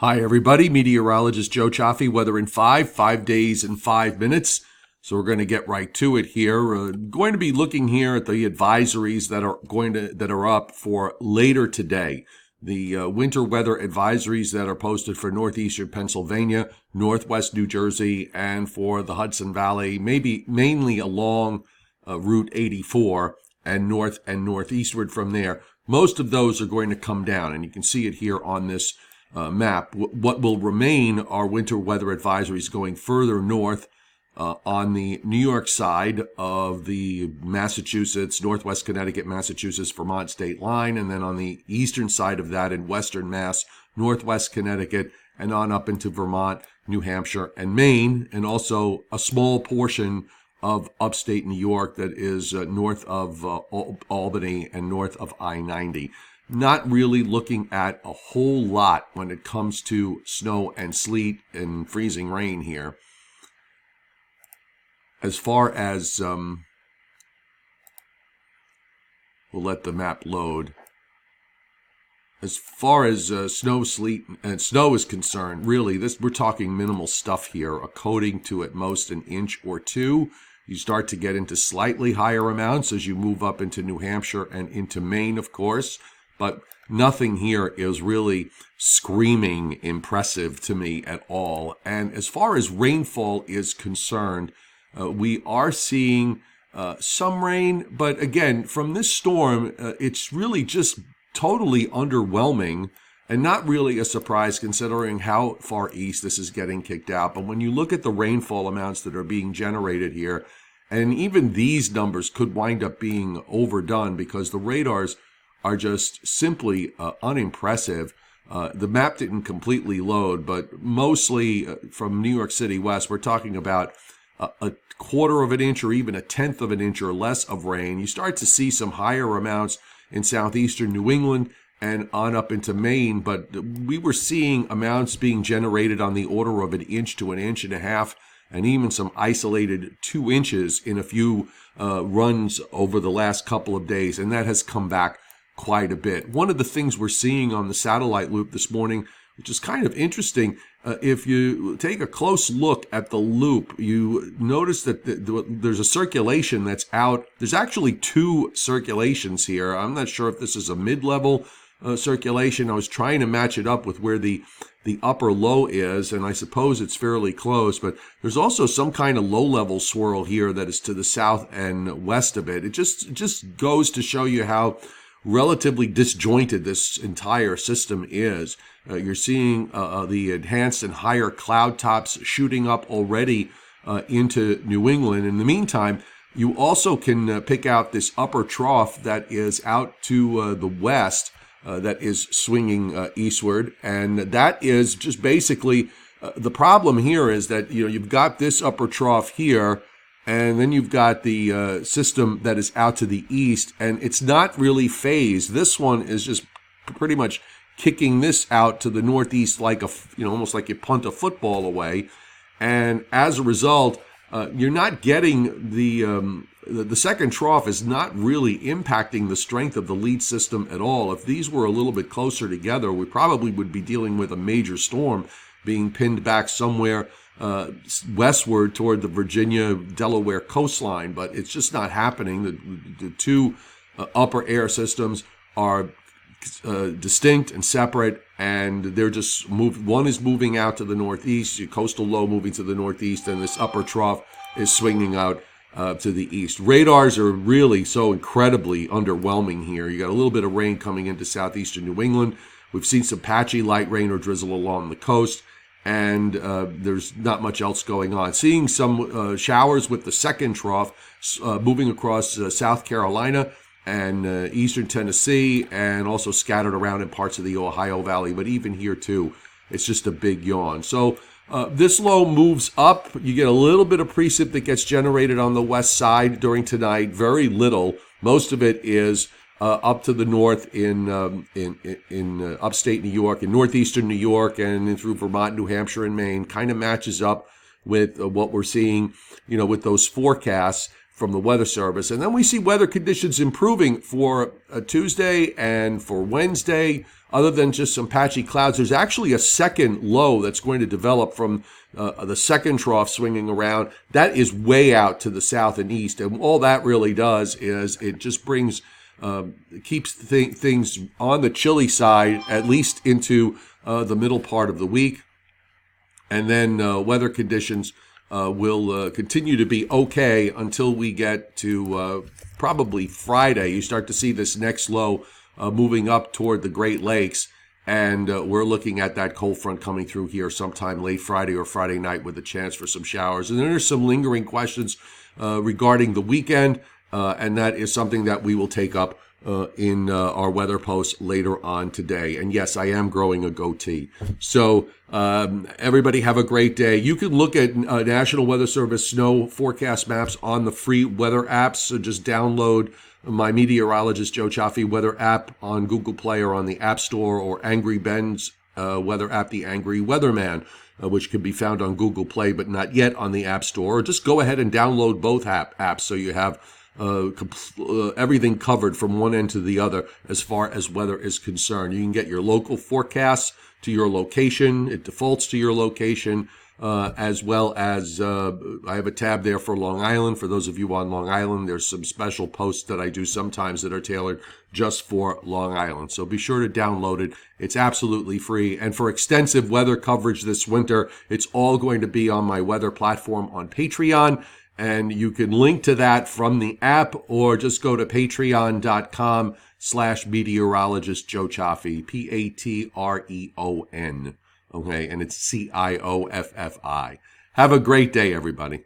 Hi, everybody. Meteorologist Joe Cioffi, weather in 5 days in 5 minutes. So we're going to get right to it here. We're going to be looking here at the advisories that are up for later today. The winter weather advisories that are posted for northeastern Pennsylvania, northwest New Jersey, and for the Hudson Valley, maybe mainly along Route 84 and north and northeastward from there. Most of those are going to come down, and you can see it here on this map. What will remain are winter weather advisories going further north on the New York side of the Massachusetts, Northwest Connecticut, Massachusetts, Vermont state line, and then on the eastern side of that in Western Mass, Northwest Connecticut, and on up into Vermont, New Hampshire, and Maine, and also a small portion of upstate New York that is north of Albany and north of I-90. Not really looking at a whole lot when it comes to snow and sleet and freezing rain here. As far as, we'll let the map load. As far as snow, sleet, and snow is concerned, really, we're talking minimal stuff here. A coating to at most an inch or two. You start to get into slightly higher amounts as you move up into New Hampshire and into Maine, of course. But nothing here is really screaming impressive to me at all. And as far as rainfall is concerned, we are seeing some rain. But again, from this storm, it's really just totally underwhelming and not really a surprise considering how far east this is getting kicked out. But when you look at the rainfall amounts that are being generated here, and even these numbers could wind up being overdone because the radars are just simply unimpressive. The map didn't completely load, but mostly from New York City west, we're talking about a quarter of an inch or even a tenth of an inch or less of rain. You start to see some higher amounts in southeastern New England and on up into Maine, but we were seeing amounts being generated on the order of an inch to an inch and a half, and even some isolated 2 inches in a few runs over the last couple of days, and that has come back quite a bit. One of the things we're seeing on the satellite loop this morning, which is kind of interesting, if you take a close look at the loop, you notice that there's a circulation that's out. There's actually 2 circulations here. I'm not sure if this is a mid-level circulation. I was trying to match it up with where the upper low is, and I suppose it's fairly close, but there's also some kind of low-level swirl here that is to the south and west of it. It just goes to show you how relatively disjointed this entire system is. You're seeing the enhanced and higher cloud tops shooting up already into New England. In the meantime, you also can pick out this upper trough that is out to the west that is swinging eastward, and that is just basically the problem here is that you've got this upper trough here, and then you've got the system that is out to the east, and it's not really phased. This one is just pretty much kicking this out to the northeast like almost like you punt a football away. And as a result, you're not getting the second trough is not really impacting the strength of the lead system at all. If these were a little bit closer together, we probably would be dealing with a major storm being pinned back somewhere westward toward the Virginia-Delaware coastline, but it's just not happening. The 2 upper air systems are distinct and separate, and they're just moved. One is moving out to the northeast, your coastal low moving to the northeast, and this upper trough is swinging out to the east. Radars are really so incredibly underwhelming here. You got a little bit of rain coming into southeastern New England. We've seen some patchy light rain or drizzle along the coast, and there's not much else going on. Seeing some showers with the second trough moving across South Carolina and eastern Tennessee, and also scattered around in parts of the Ohio Valley. But even here, too, it's just a big yawn. So this low moves up. You get a little bit of precip that gets generated on the west side during tonight. Very little. Most of it is up to the north in upstate New York, in northeastern New York, and in through Vermont, New Hampshire, and Maine. Kind of matches up with what we're seeing, with those forecasts from the Weather Service. And then we see weather conditions improving for Tuesday and for Wednesday. Other than just some patchy clouds, there's actually a second low that's going to develop from the second trough swinging around. That is way out to the south and east. And all that really does is it just brings, keeps things on the chilly side, at least into the middle part of the week. And then weather conditions will continue to be okay until we get to probably Friday. You start to see this next low moving up toward the Great Lakes, and we're looking at that cold front coming through here sometime late Friday or Friday night with a chance for some showers. And there's some lingering questions regarding the weekend, and that is something that we will take up in our weather post later on today. And yes, I am growing a goatee. So everybody have a great day. You can look at National Weather Service snow forecast maps on the free weather apps. So just download my meteorologist Joe Cioffi weather app on Google Play or on the App Store, or Angry Ben's weather app, the Angry Weatherman, which can be found on Google Play but not yet on the App Store. Or just go ahead and download both apps so you have everything covered from one end to the other as far as weather is concerned. You can get your local forecasts to your location. It defaults to your location, as well as I have a tab there for Long Island. For those of you on Long Island, there's some special posts that I do sometimes that are tailored just for Long Island. So be sure to download it. It's absolutely free. And for extensive weather coverage this winter, it's all going to be on my weather platform on Patreon. And you can link to that from the app, or just go to patreon.com/meteorologist Joe Cioffi, Patreon. Okay, and it's Cioffi. Have a great day, everybody.